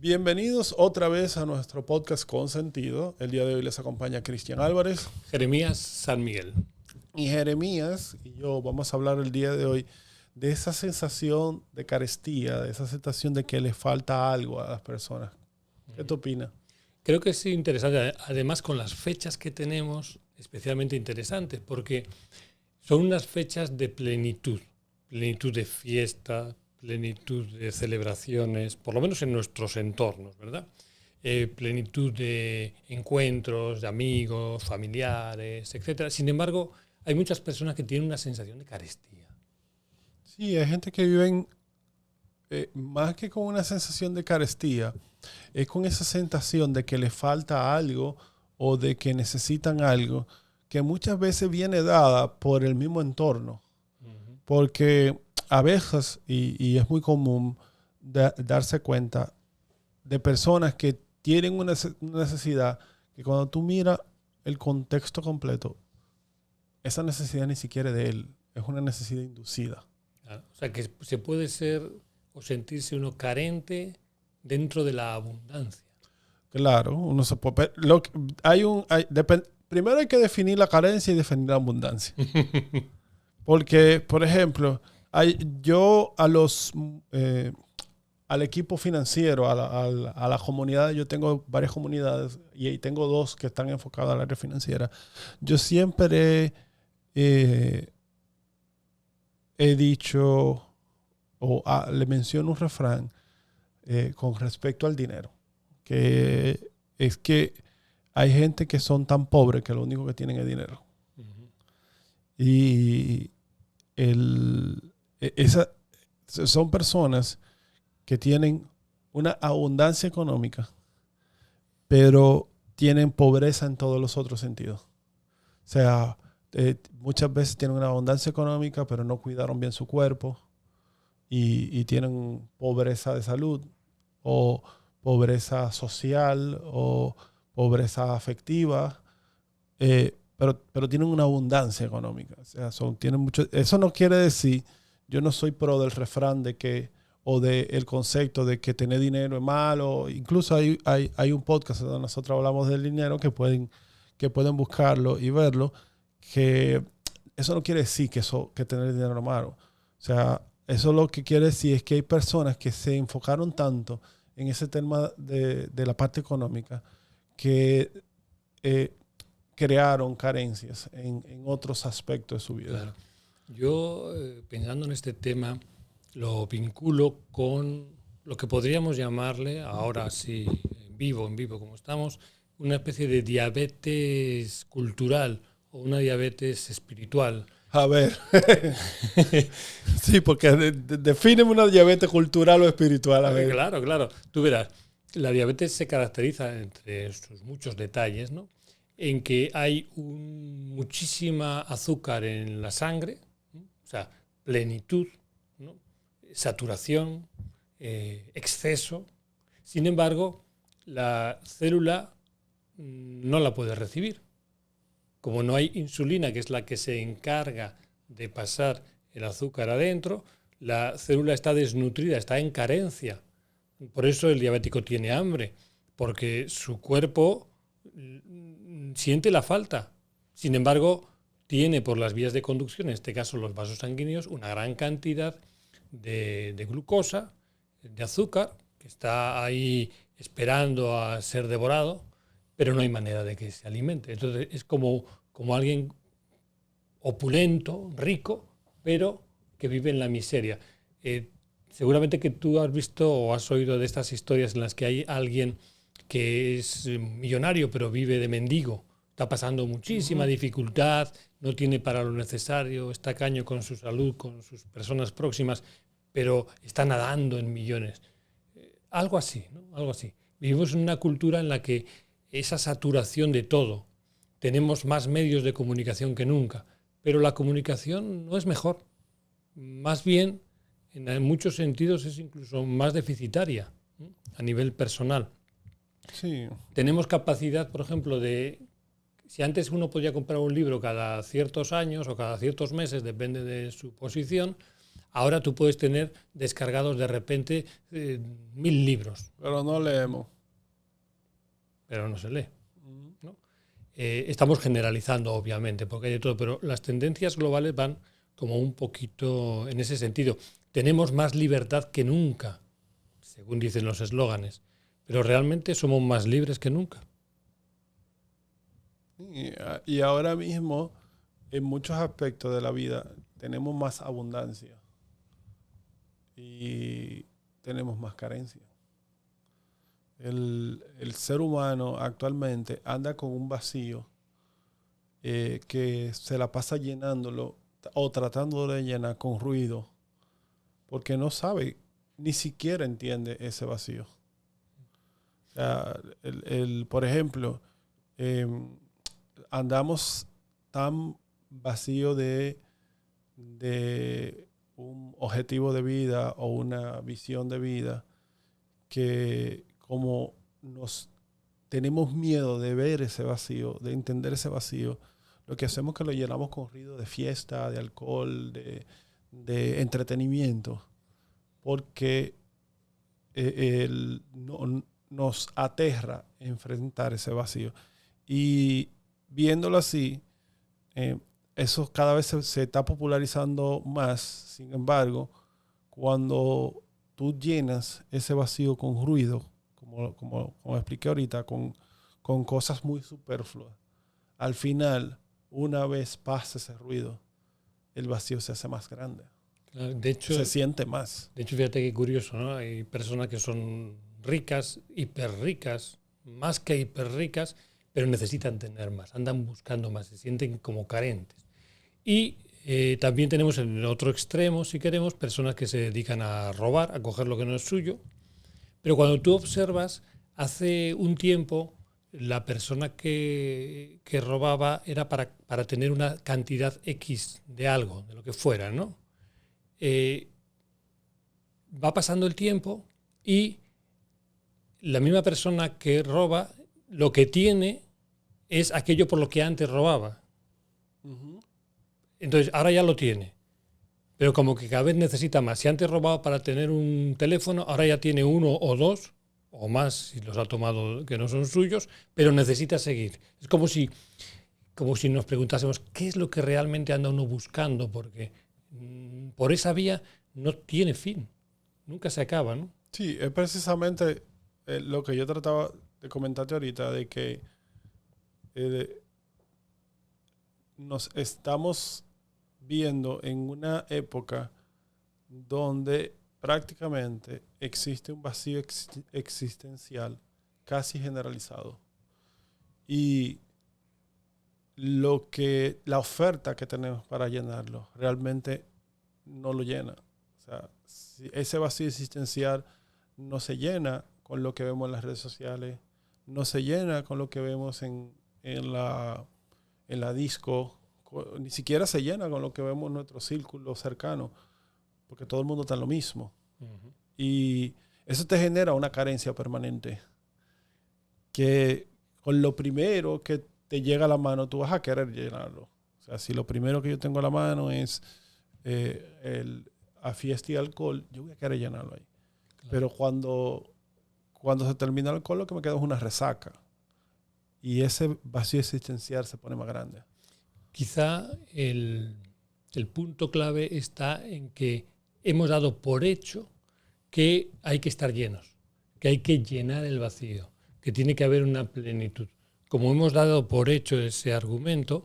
Bienvenidos otra vez a nuestro podcast Con Sentido. El día de hoy les acompaña Cristian Álvarez. Jeremías San Miguel. Y Jeremías y yo vamos a hablar el día de hoy de esa sensación de carestía, de esa sensación de que le falta algo a las personas. ¿Qué te opinas? Creo que es interesante, además con las fechas que tenemos, especialmente interesantes, porque son unas fechas de plenitud de fiesta, plenitud de celebraciones, por lo menos en nuestros entornos, ¿verdad? Plenitud de encuentros, de amigos, familiares, etc. Sin embargo, hay muchas personas que tienen una sensación de carestía. Sí, hay gente que vive más que con una sensación de carestía, es con esa sensación de que le falta algo o de que necesitan algo que muchas veces viene dada por el mismo entorno. Uh-huh. Porque a veces, y es muy común darse cuenta de personas que tienen una necesidad que cuando tú miras el contexto completo, esa necesidad ni siquiera es de él, es una necesidad inducida. O sea, que se puede ser o sentirse uno carente dentro de la abundancia. Claro, uno se puede... primero hay que definir la carencia y definir la abundancia. Porque, por ejemplo, yo al equipo financiero, a la comunidad, yo tengo varias comunidades y tengo dos que están enfocadas al área financiera. Yo siempre he dicho le menciono un refrán con respecto al dinero, que es que hay gente que son tan pobres que lo único que tienen es dinero. Uh-huh. Y son personas que tienen una abundancia económica, pero tienen pobreza en todos los otros sentidos. O sea, muchas veces tienen una abundancia económica, pero no cuidaron bien su cuerpo y tienen pobreza de salud o pobreza social o pobreza afectiva, pero tienen una abundancia económica. O sea, tienen mucho. Eso no quiere decir, yo no soy pro del refrán o del concepto de que tener dinero es malo. Incluso hay un podcast donde nosotros hablamos del dinero que pueden buscarlo y verlo, que eso no quiere decir que tener dinero es malo. O sea, eso lo que quiere decir es que hay personas que se enfocaron tanto en ese tema de la parte económica que crearon carencias en otros aspectos de su vida. Claro. Yo, pensando en este tema, lo vinculo con lo que podríamos llamarle, ahora sí, en vivo como estamos, una especie de diabetes cultural o una diabetes espiritual. A ver, sí, porque defíneme una diabetes cultural o espiritual. A ver. Claro. Tú verás, la diabetes se caracteriza, entre sus muchos detalles, ¿no?, en que hay muchísima azúcar en la sangre, ¿no?, o sea, plenitud, ¿no?, saturación, exceso. Sin embargo, la célula no la puede recibir. Como no hay insulina, que es la que se encarga de pasar el azúcar adentro, la célula está desnutrida, está en carencia. Por eso el diabético tiene hambre, porque su cuerpo siente la falta. Sin embargo, tiene por las vías de conducción, en este caso los vasos sanguíneos, una gran cantidad de glucosa, de azúcar, que está ahí esperando a ser devorado, pero no hay manera de que se alimente. Entonces es como alguien opulento, rico, pero que vive en la miseria. Seguramente que tú has visto o has oído de estas historias en las que hay alguien que es millonario pero vive de mendigo. Está pasando muchísima dificultad, no tiene para lo necesario, está caño con su salud, con sus personas próximas, pero está nadando en millones. Algo así, ¿no? Algo así. Vivimos en una cultura en la que esa saturación de todo, tenemos más medios de comunicación que nunca, pero la comunicación no es mejor. Más bien, en muchos sentidos, es incluso más deficitaria, ¿no?, a nivel personal. Sí. Tenemos capacidad, por ejemplo, si antes uno podía comprar un libro cada ciertos años o cada ciertos meses, depende de su posición, Ahora tú puedes tener descargados de repente 1000 libros. Pero no leemos. Pero no se lee, ¿no? Estamos generalizando, obviamente, porque hay de todo, pero las tendencias globales van como un poquito en ese sentido. Tenemos más libertad que nunca, según dicen los eslóganes, pero realmente somos más libres que nunca. Y ahora mismo, en muchos aspectos de la vida, tenemos más abundancia y tenemos más carencia. El ser humano actualmente anda con un vacío que se la pasa llenándolo o tratando de llenar con ruido porque no sabe, ni siquiera entiende ese vacío. O sea, por ejemplo, andamos tan vacío de un objetivo de vida o una visión de vida que como nos tenemos miedo de ver ese vacío, de entender ese vacío, lo que hacemos es que lo llenamos con ruido de fiesta, de alcohol, de entretenimiento, porque nos aterra enfrentar ese vacío. Y viéndolo así, eso cada vez se está popularizando más. Sin embargo, cuando tú llenas ese vacío con ruido, como expliqué ahorita, con cosas muy superfluas, al final, una vez pasa ese ruido, el vacío se hace más grande. De hecho, se siente más. De hecho, fíjate qué curioso, ¿no? Hay personas que son ricas, hiperricas, más que hiperricas, pero necesitan tener más, andan buscando más, se sienten como carentes. Y también tenemos en el otro extremo, si queremos, personas que se dedican a robar, a coger lo que no es suyo. Pero cuando tú observas, hace un tiempo la persona que robaba era para tener una cantidad X de algo, de lo que fuera, ¿no? Va pasando el tiempo y la misma persona que roba, lo que tiene es aquello por lo que antes robaba. Uh-huh. Entonces, ahora ya lo tiene. Pero como que cada vez necesita más. Si antes robaba para tener un teléfono, ahora ya tiene uno o dos, o más si los ha tomado que no son suyos, pero necesita seguir. Es como si nos preguntásemos qué es lo que realmente anda uno buscando, porque por esa vía no tiene fin. Nunca se acaba, ¿no? Sí, es precisamente lo que yo trataba de comentarte ahorita, de que nos estamos viendo en una época donde prácticamente existe un vacío existencial casi generalizado. Y la oferta que tenemos para llenarlo realmente no lo llena. O sea, si ese vacío existencial no se llena con lo que vemos en las redes sociales, no se llena con lo que vemos en la disco, ni siquiera se llena con lo que vemos en nuestro círculo cercano, porque todo el mundo está en lo mismo. Uh-huh. Y eso te genera una carencia permanente, que con lo primero que te llega a la mano, tú vas a querer llenarlo. O sea, si lo primero que yo tengo a la mano es a fiesta y alcohol, yo voy a querer llenarlo ahí. Claro. Pero cuando se termina el alcohol, lo que me queda es una resaca. Y ese vacío existencial se pone más grande. Quizá el punto clave está en que hemos dado por hecho que hay que estar llenos, que hay que llenar el vacío, que tiene que haber una plenitud. Como hemos dado por hecho ese argumento,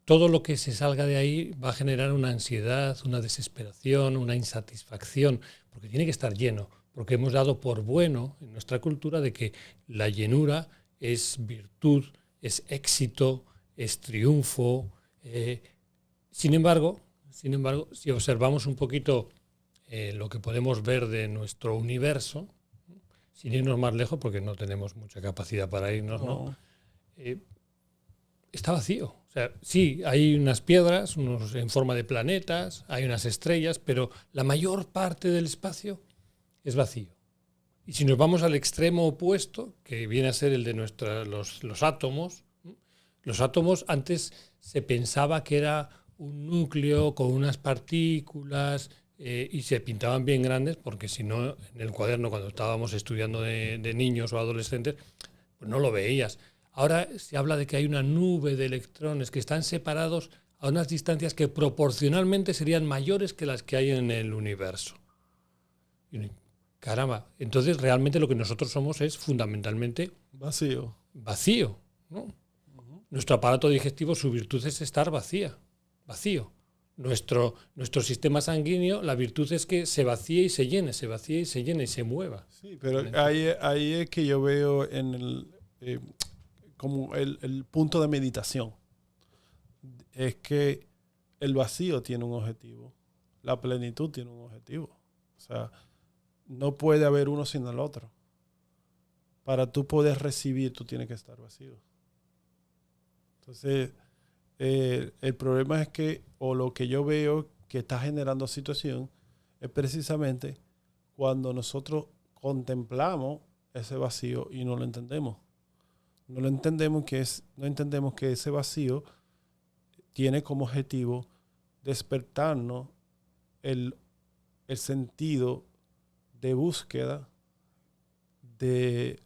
todo lo que se salga de ahí va a generar una ansiedad, una desesperación, una insatisfacción, porque tiene que estar lleno, porque hemos dado por bueno en nuestra cultura de que la llenura es virtud, es éxito, es triunfo. Sin embargo, si observamos un poquito lo que podemos ver de nuestro universo, sin irnos más lejos, porque no tenemos mucha capacidad para irnos, ¿no? Está vacío. O sea, sí, hay unas piedras en forma de planetas, hay unas estrellas, pero la mayor parte del espacio es vacío. Y si nos vamos al extremo opuesto, que viene a ser el de los átomos, los átomos antes se pensaba que era un núcleo con unas partículas y se pintaban bien grandes, porque si no, en el cuaderno, cuando estábamos estudiando de niños o adolescentes, pues no lo veías. Ahora se habla de que hay una nube de electrones que están separados a unas distancias que proporcionalmente serían mayores que las que hay en el universo. Y, caramba, entonces realmente lo que nosotros somos es fundamentalmente Vacío. vacío, ¿no? Nuestro aparato digestivo, su virtud es estar vacío. Nuestro sistema sanguíneo, la virtud es que se vacíe y se llene, se vacíe y se llene y se mueva. Sí, pero ahí es que yo veo como el punto de meditación. Es que el vacío tiene un objetivo, la plenitud tiene un objetivo. O sea, no puede haber uno sin el otro. Para tú poder recibir, tú tienes que estar vacío. Entonces, el problema es que, o lo que yo veo que está generando situación, es precisamente cuando nosotros contemplamos ese vacío y no lo entendemos. No entendemos que ese vacío tiene como objetivo despertarnos el sentido de búsqueda de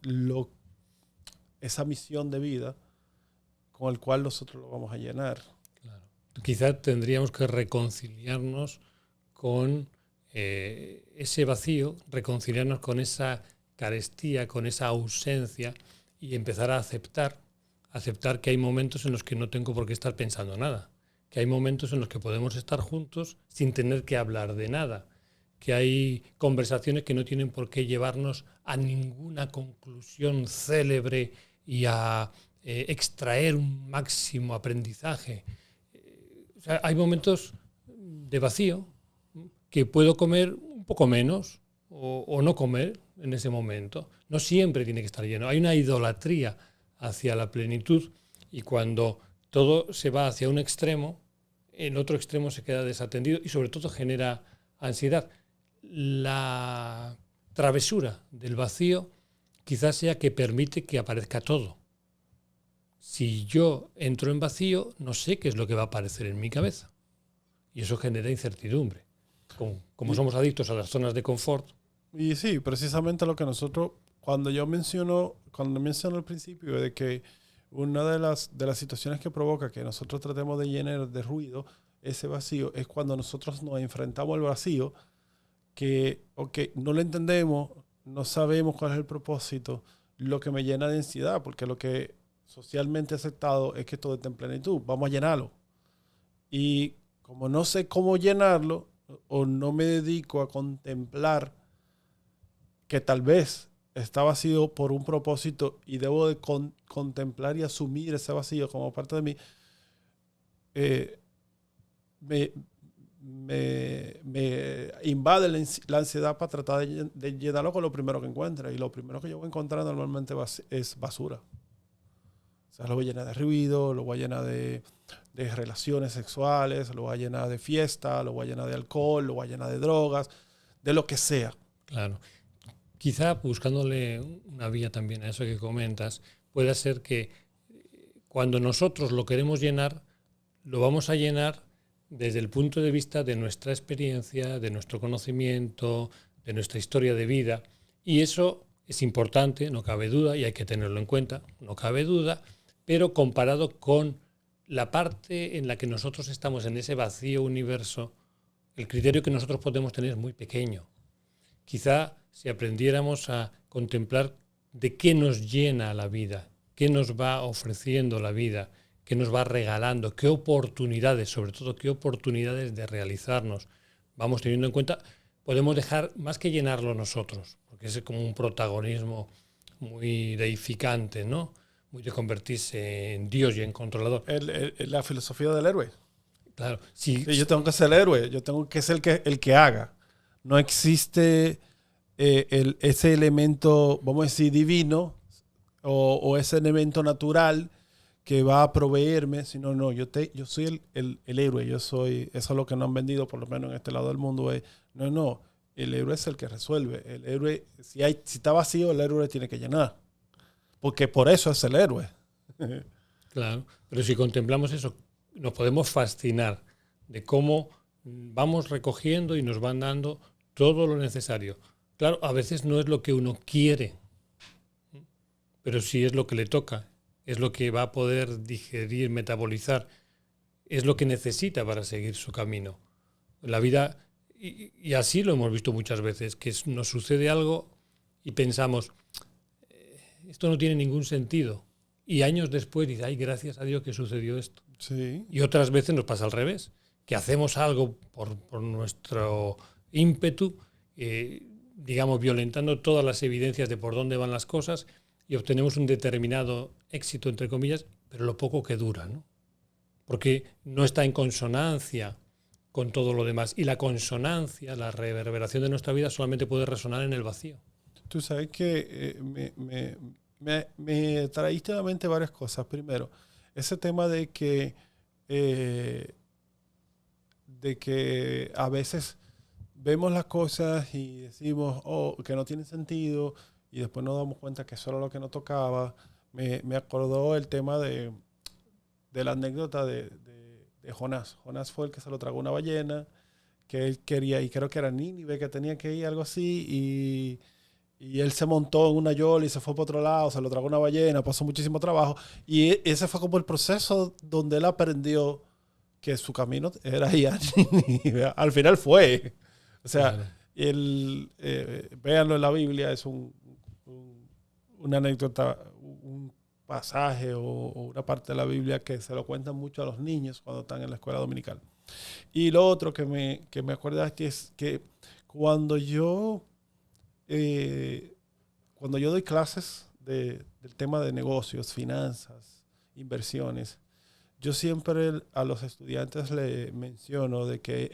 esa misión de vida con el cual nosotros lo vamos a llenar. Claro. Quizá tendríamos que reconciliarnos con ese vacío, reconciliarnos con esa carestía, con esa ausencia y empezar a aceptar que hay momentos en los que no tengo por qué estar pensando nada, que hay momentos en los que podemos estar juntos sin tener que hablar de nada, que hay conversaciones que no tienen por qué llevarnos a ninguna conclusión célebre y a extraer un máximo aprendizaje. O sea, hay momentos de vacío que puedo comer un poco menos o no comer en ese momento. No siempre tiene que estar lleno. Hay una idolatría hacia la plenitud y cuando todo se va hacia un extremo, el otro extremo se queda desatendido y sobre todo genera ansiedad. La travesura del vacío quizás sea que permite que aparezca todo. Si yo entro en vacío, no sé qué es lo que va a aparecer en mi cabeza. Y eso genera incertidumbre. Como somos adictos a las zonas de confort. Y sí, precisamente lo que nosotros, cuando menciono al principio de que una de las situaciones que provoca que nosotros tratemos de llenar de ruido ese vacío es cuando nosotros nos enfrentamos al vacío que no lo entendemos, no sabemos cuál es el propósito, lo que me llena de ansiedad, porque lo que socialmente aceptado es que todo está en plenitud, vamos a llenarlo. Y como no sé cómo llenarlo, o no me dedico a contemplar que tal vez está vacío por un propósito y debo de contemplar y asumir ese vacío como parte de mí, me invade la ansiedad para tratar de llenarlo con lo primero que encuentre. Y lo primero que yo voy a encontrar normalmente es basura. O sea, lo voy a llenar de ruido, lo voy a llenar de relaciones sexuales, lo voy a llenar de fiesta, lo voy a llenar de alcohol, lo voy a llenar de drogas, de lo que sea. Claro. Quizá buscándole una vía también a eso que comentas, puede ser que cuando nosotros lo queremos llenar, lo vamos a llenar desde el punto de vista de nuestra experiencia, de nuestro conocimiento, de nuestra historia de vida. Y eso es importante, no cabe duda, y hay que tenerlo en cuenta, no cabe duda, pero comparado con la parte en la que nosotros estamos en ese vacío universo, el criterio que nosotros podemos tener es muy pequeño. Quizá si aprendiéramos a contemplar de qué nos llena la vida, qué nos va ofreciendo la vida, qué nos va regalando, qué oportunidades, sobre todo qué oportunidades de realizarnos vamos teniendo en cuenta, podemos dejar más que llenarlo nosotros, porque es como un protagonismo muy deificante, ¿no? Muy de convertirse en Dios y en controlador. La filosofía del héroe. Claro. Sí, yo tengo que ser el héroe, yo tengo que ser el que haga. No existe ese elemento, vamos a decir, divino o ese elemento natural que va a proveerme, sino no, yo soy el héroe, eso es lo que nos han vendido, por lo menos en este lado del mundo, no, el héroe es el que resuelve. El héroe, si está vacío, el héroe tiene que llenar, porque por eso es el héroe. Claro, pero si contemplamos eso, nos podemos fascinar de cómo vamos recogiendo y nos van dando todo lo necesario. Claro, a veces no es lo que uno quiere, pero sí es lo que le toca, es lo que va a poder digerir, metabolizar, es lo que necesita para seguir su camino. La vida, y así lo hemos visto muchas veces, que nos sucede algo y pensamos, esto no tiene ningún sentido. Y años después dices, ay, gracias a Dios que sucedió esto. Sí. Y otras veces nos pasa al revés, que hacemos algo por nuestro ímpetu, digamos, violentando todas las evidencias de por dónde van las cosas y obtenemos un determinado éxito, entre comillas, pero lo poco que dura, ¿no? Porque no está en consonancia con todo lo demás. Y la consonancia, la reverberación de nuestra vida solamente puede resonar en el vacío. Tú sabes que me traíste a la mente varias cosas. Primero, ese tema de que a veces vemos las cosas y decimos que no tienen sentido y después nos damos cuenta que eso era lo que nos tocaba. Me acordó el tema de la anécdota de Jonás. Jonás fue el que se lo tragó una ballena, que él quería, y creo que era Nínive, que tenía que ir, algo así, y él se montó en una yola y se fue para otro lado, se lo tragó una ballena, pasó muchísimo trabajo, y ese fue como el proceso donde él aprendió que su camino era ir a Nínive. Al final fue. O sea, claro. Véanlo en la Biblia, es una anécdota, un pasaje o una parte de la Biblia que se lo cuentan mucho a los niños cuando están en la escuela dominical. Y lo otro que me acuerdo es que cuando yo doy clases del tema de negocios, finanzas, inversiones, yo siempre a los estudiantes les menciono de que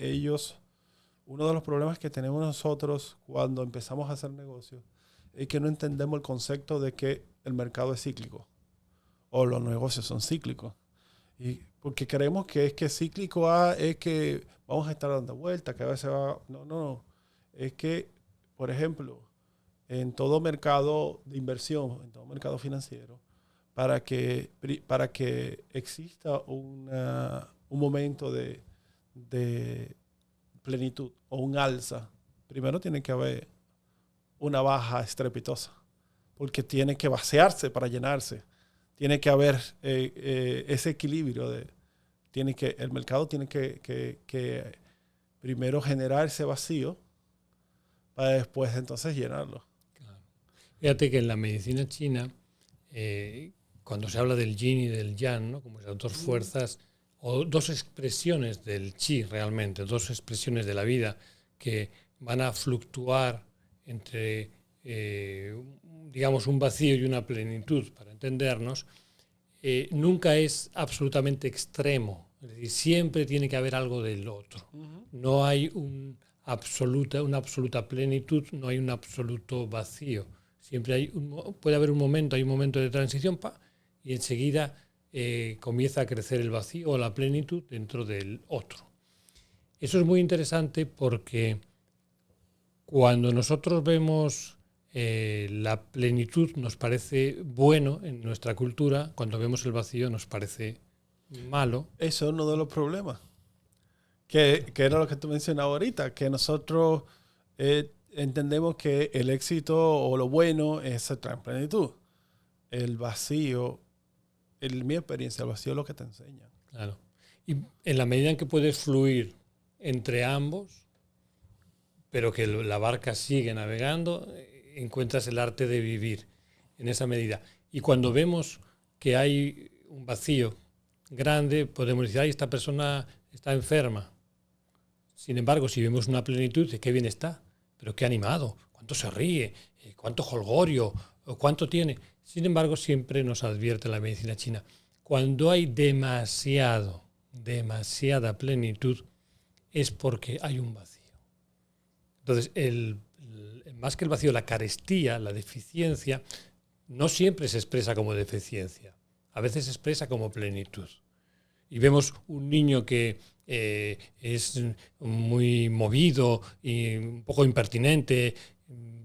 uno de los problemas que tenemos nosotros cuando empezamos a hacer negocios es que no entendemos el concepto de que el mercado es cíclico o los negocios son cíclicos. Y porque creemos que es que cíclico es que vamos a estar dando vueltas, que a veces va... No. Es que, por ejemplo, en todo mercado de inversión, en todo mercado financiero, para que exista un momento de plenitud o un alza, primero tiene que haber una baja estrepitosa, porque tiene que vaciarse para llenarse. Tiene que haber ese equilibrio. El mercado tiene que primero generar ese vacío para después entonces llenarlo. Claro. Fíjate que en la medicina china, cuando se habla del yin y del yang, ¿no? Como esas dos fuerzas o dos expresiones del chi realmente, dos expresiones de la vida que van a fluctuar entre, digamos, un vacío y una plenitud, para entendernos, nunca es absolutamente extremo. Es decir, siempre tiene que haber algo del otro. Uh-huh. No hay una absoluta plenitud, no hay un absoluto vacío. Siempre puede haber un momento de transición y enseguida comienza a crecer el vacío o la plenitud dentro del otro. Eso es muy interesante porque cuando nosotros vemos la plenitud nos parece bueno en nuestra cultura, cuando vemos el vacío nos parece malo. Eso es uno de los problemas, que era lo que tú mencionabas ahorita, que nosotros entendemos que el éxito o lo bueno es estar en plenitud. El vacío, en mi experiencia, el vacío es lo que te enseña. Claro. Y en la medida en que puedes fluir entre ambos, pero que la barca sigue navegando, encuentras el arte de vivir en esa medida. Y cuando vemos que hay un vacío grande, podemos decir, ay, esta persona está enferma. Sin embargo, si vemos una plenitud, qué bien está, pero qué animado, cuánto se ríe, cuánto jolgorio, cuánto tiene. Sin embargo, siempre nos advierte la medicina china, cuando hay demasiada plenitud, es porque hay un vacío. Entonces, más que el vacío, la carestía, la deficiencia, no siempre se expresa como deficiencia. A veces se expresa como plenitud. Y vemos un niño que es muy movido y un poco impertinente,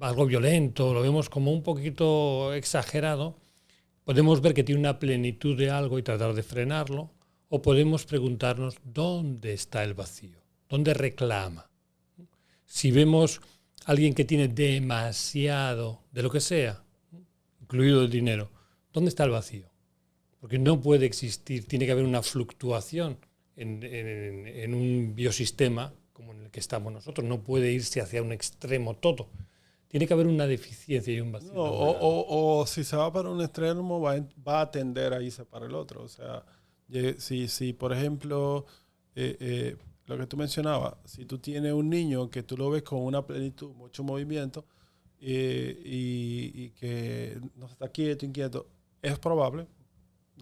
algo violento, lo vemos como un poquito exagerado. Podemos ver que tiene una plenitud de algo y tratar de frenarlo. O podemos preguntarnos, ¿dónde está el vacío? ¿Dónde reclama? Si vemos a alguien que tiene demasiado de lo que sea, incluido el dinero, ¿dónde está el vacío? Porque no puede existir, tiene que haber una fluctuación en un biosistema como en el que estamos nosotros. No puede irse hacia un extremo todo. Tiene que haber una deficiencia y un vacío. No, o si se va para un extremo, va a tender a irse para el otro. O sea, si por ejemplo, lo que tú mencionabas, si tú tienes un niño que tú lo ves con una plenitud, mucho movimiento, y que no está quieto, inquieto, es probable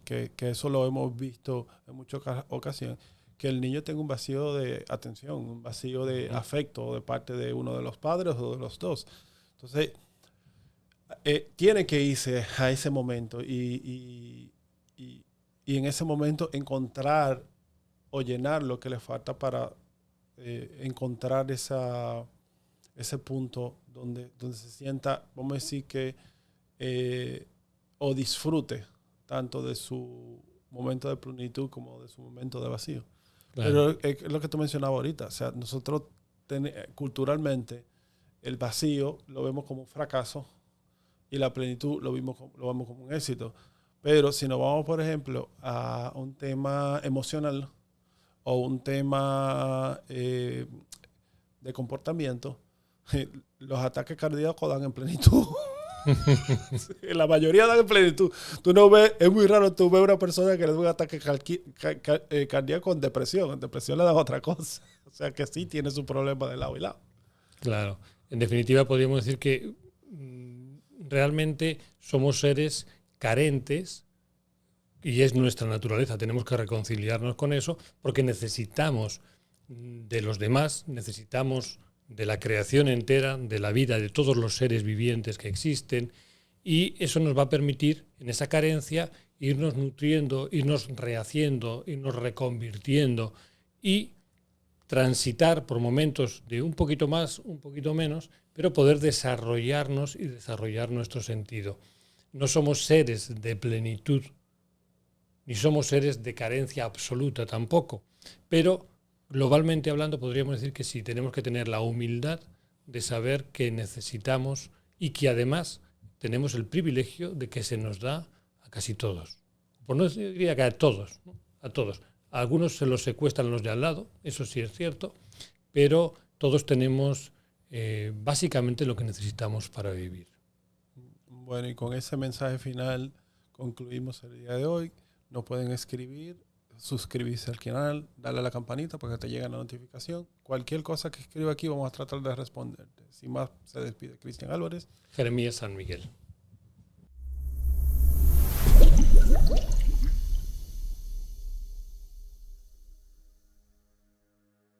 que eso lo hemos visto en muchas ocasiones, que el niño tenga un vacío de atención, un vacío de afecto de parte de uno de los padres o de los dos. Entonces, tiene que irse a ese momento y en ese momento encontrar o llenar lo que le falta para encontrar ese punto donde se sienta, vamos a decir que, o disfrute tanto de su momento de plenitud como de su momento de vacío. Claro. Pero es lo que tú mencionabas ahorita. O sea, nosotros culturalmente el vacío lo vemos como un fracaso y la plenitud lo vemos como un éxito. Pero si nos vamos, por ejemplo, a un tema emocional o un tema de comportamiento, los ataques cardíacos dan en plenitud. La mayoría dan en plenitud. Tú no ves, es muy raro tú ves una persona que le da un ataque cardíaco con depresión. En depresión le dan otra cosa. O sea que sí tiene su problema de lado y lado. Claro. En definitiva, podríamos decir que realmente somos seres carentes y es nuestra naturaleza. Tenemos que reconciliarnos con eso porque necesitamos de los demás, necesitamos de la creación entera, de la vida, de todos los seres vivientes que existen, y eso nos va a permitir, en esa carencia, irnos nutriendo, irnos rehaciendo, irnos reconvirtiendo y transitar por momentos de un poquito más, un poquito menos, pero poder desarrollarnos y desarrollar nuestro sentido. No somos seres de plenitud, ni somos seres de carencia absoluta tampoco, pero globalmente hablando podríamos decir que sí, tenemos que tener la humildad de saber que necesitamos y que además tenemos el privilegio de que se nos da a casi todos. Por no decir que a todos, ¿no? A todos. A algunos se los secuestran los de al lado, eso sí es cierto, pero todos tenemos básicamente lo que necesitamos para vivir. Bueno, y con ese mensaje final concluimos el día de hoy. Nos pueden escribir, suscribirse al canal, darle a la campanita para que te llegue la notificación. Cualquier cosa que escriba aquí vamos a tratar de responderte. Sin más, se despide Cristian Álvarez. Jeremías San Miguel.